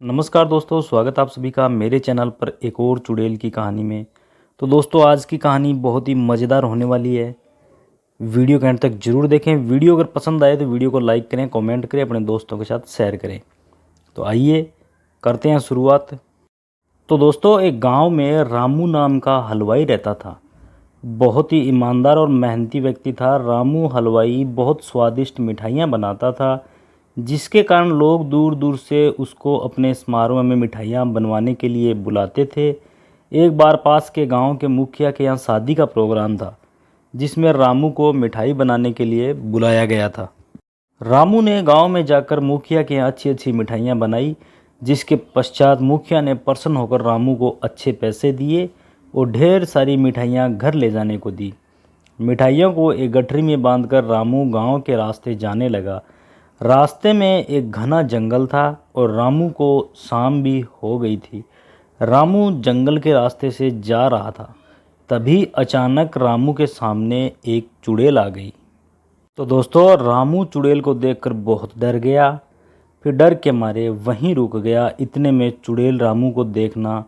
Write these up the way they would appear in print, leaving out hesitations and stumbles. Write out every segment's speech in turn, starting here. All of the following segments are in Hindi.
नमस्कार दोस्तों, स्वागत आप सभी का मेरे चैनल पर एक और चुड़ैल की कहानी में। तो दोस्तों, आज की कहानी बहुत ही मज़ेदार होने वाली है। वीडियो के अंत तक ज़रूर देखें। वीडियो अगर पसंद आए तो वीडियो को लाइक करें, कमेंट करें, अपने दोस्तों के साथ शेयर करें। तो आइए करते हैं शुरुआत। तो दोस्तों, एक गांव में रामू नाम का हलवाई रहता था। बहुत ही ईमानदार और मेहनती व्यक्ति था। रामू हलवाई बहुत स्वादिष्ट मिठाइयाँ बनाता था, जिसके कारण लोग दूर दूर से उसको अपने समारोह में मिठाइयाँ बनवाने के लिए बुलाते थे। एक बार पास के गांव के मुखिया के यहाँ शादी का प्रोग्राम था, जिसमें रामू को मिठाई बनाने के लिए बुलाया गया था। रामू ने गांव में जाकर मुखिया के यहाँ अच्छी अच्छी मिठाइयाँ बनाई, जिसके पश्चात मुखिया ने प्रसन्न होकर रामू को अच्छे पैसे दिए और ढेर सारी मिठाइयाँ घर ले जाने को दी। मिठाइयों को एक गठरी में बांधकर रामू गांव के रास्ते जाने लगा। रास्ते में एक घना जंगल था और रामू को शाम भी हो गई थी। रामू जंगल के रास्ते से जा रहा था, तभी अचानक रामू के सामने एक चुड़ैल आ गई। तो दोस्तों, रामू चुड़ैल को देखकर बहुत डर गया। फिर डर के मारे वहीं रुक गया। इतने में चुड़ैल रामू को देखना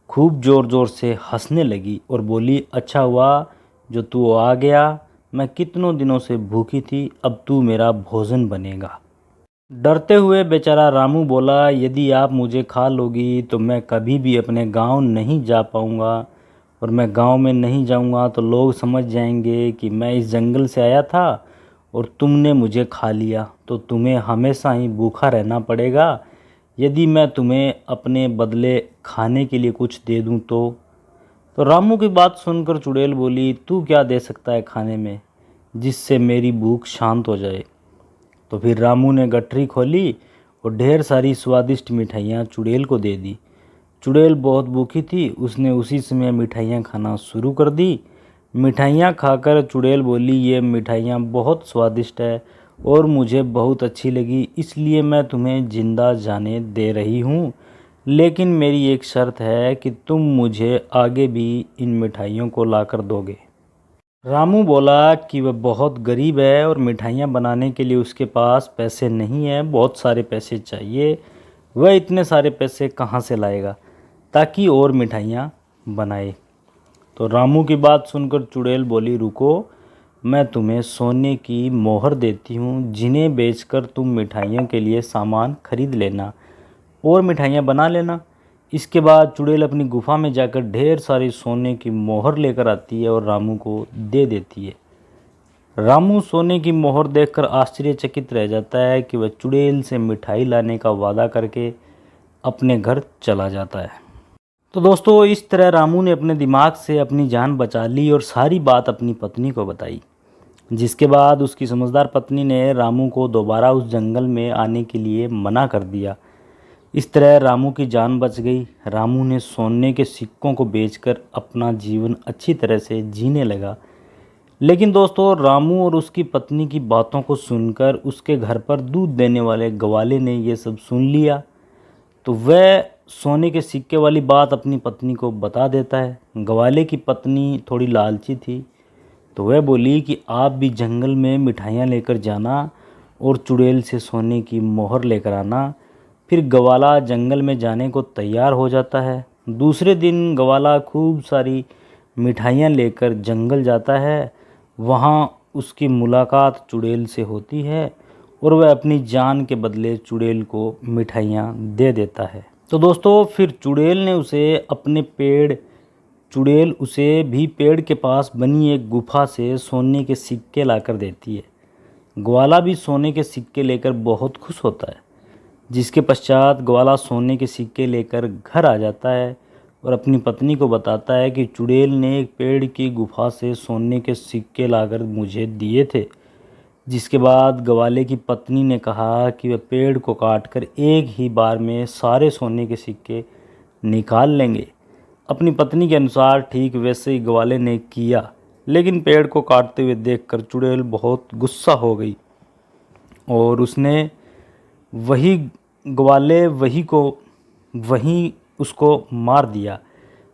खूब ज़ोर ज़ोर से हंसने लगी और बोली, अच्छा हुआ जो तू आ गया। मैं कितनों दिनों से भूखी थी, अब तू मेरा भोजन बनेगा। डरते हुए बेचारा रामू बोला, यदि आप मुझे खा लोगी तो मैं कभी भी अपने गांव नहीं जा पाऊंगा, और मैं गांव में नहीं जाऊंगा तो लोग समझ जाएंगे कि मैं इस जंगल से आया था और तुमने मुझे खा लिया, तो तुम्हें हमेशा ही भूखा रहना पड़ेगा। यदि मैं तुम्हें अपने बदले खाने के लिए कुछ दे दूं तो रामू की बात सुनकर चुड़ैल बोली, तू क्या दे सकता है खाने में जिससे मेरी भूख शांत हो जाए। तो फिर रामू ने गठरी खोली और ढेर सारी स्वादिष्ट मिठाइयाँ चुड़ैल को दे दी। चुड़ैल बहुत भूखी थी, उसने उसी समय मिठाइयाँ खाना शुरू कर दी। मिठाइयाँ खाकर चुड़ैल बोली, ये मिठाइयाँ बहुत स्वादिष्ट है और मुझे बहुत अच्छी लगी, इसलिए मैं तुम्हें जिंदा जाने दे रही हूँ। लेकिन मेरी एक शर्त है कि तुम मुझे आगे भी इन मिठाइयों को लाकर दोगे। रामू बोला कि वह बहुत गरीब है और मिठाइयाँ बनाने के लिए उसके पास पैसे नहीं है, बहुत सारे पैसे चाहिए। वह इतने सारे पैसे कहाँ से लाएगा ताकि और मिठाइयाँ बनाए। तो रामू की बात सुनकर चुड़ैल बोली, रुको, मैं तुम्हें सोने की मोहर देती हूँ, जिन्हें बेचकर तुम मिठाइयों के लिए सामान खरीद लेना और मिठाइयाँ बना लेना। इसके बाद चुड़ैल अपनी गुफा में जाकर ढेर सारी सोने की मोहर लेकर आती है और रामू को दे देती है। रामू सोने की मोहर देखकर आश्चर्यचकित रह जाता है कि वह चुड़ैल से मिठाई लाने का वादा करके अपने घर चला जाता है। तो दोस्तों, इस तरह रामू ने अपने दिमाग से अपनी जान बचा ली और सारी बात अपनी पत्नी को बताई, जिसके बाद उसकी समझदार पत्नी ने रामू को दोबारा उस जंगल में आने के लिए मना कर दिया। इस तरह रामू की जान बच गई। रामू ने सोने के सिक्कों को बेचकर अपना जीवन अच्छी तरह से जीने लगा। लेकिन दोस्तों, रामू और उसकी पत्नी की बातों को सुनकर उसके घर पर दूध देने वाले ग्वाले ने ये सब सुन लिया। तो वह सोने के सिक्के वाली बात अपनी पत्नी को बता देता है। ग्वाले की पत्नी थोड़ी लालची थी, तो वह बोली कि आप भी जंगल में मिठाइयाँ लेकर जाना और चुड़ैल से सोने की मोहर लेकर आना। फिर ग्वाला जंगल में जाने को तैयार हो जाता है। दूसरे दिन ग्वाला खूब सारी मिठाइयाँ लेकर जंगल जाता है। वहाँ उसकी मुलाकात चुड़ैल से होती है और वह अपनी जान के बदले चुड़ैल को मिठाइयाँ दे देता है। तो दोस्तों, फिर चुड़ैल उसे भी पेड़ के पास बनी एक गुफा से सोने के सिक्के लाकर देती है। ग्वाला भी सोने के सिक्के लेकर बहुत खुश होता है, जिसके पश्चात ग्वाला सोने के सिक्के लेकर घर आ जाता है और अपनी पत्नी को बताता है कि चुड़ैल ने एक पेड़ की गुफा से सोने के सिक्के लाकर मुझे दिए थे। जिसके बाद ग्वाले की पत्नी ने कहा कि वह पेड़ को काटकर एक ही बार में सारे सोने के सिक्के निकाल लेंगे। अपनी पत्नी के अनुसार ठीक वैसे ही ग्वाले ने किया, लेकिन पेड़ को काटते हुए देखकर चुड़ैल बहुत गुस्सा हो गई और उसने वही ग्वाले वहीं उसको मार दिया।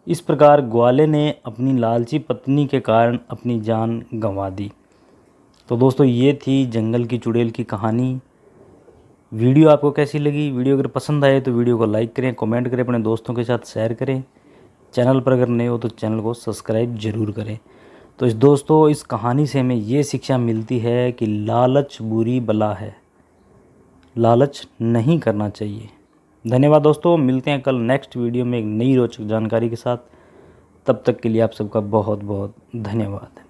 इस प्रकार ग्वाले ने अपनी लालची पत्नी के कारण अपनी जान गंवा दी। तो दोस्तों, ये थी जंगल की चुड़ैल की कहानी। वीडियो आपको कैसी लगी? वीडियो अगर पसंद आए तो वीडियो को लाइक करें, कमेंट करें, अपने दोस्तों के साथ शेयर करें। चैनल पर अगर नए हो तो चैनल को सब्सक्राइब ज़रूर करें। तो दोस्तों इस कहानी से हमें ये शिक्षा मिलती है कि लालच बुरी बला है, लालच नहीं करना चाहिए। धन्यवाद दोस्तों, मिलते हैं कल नेक्स्ट वीडियो में एक नई रोचक जानकारी के साथ। तब तक के लिए आप सबका बहुत बहुत धन्यवाद।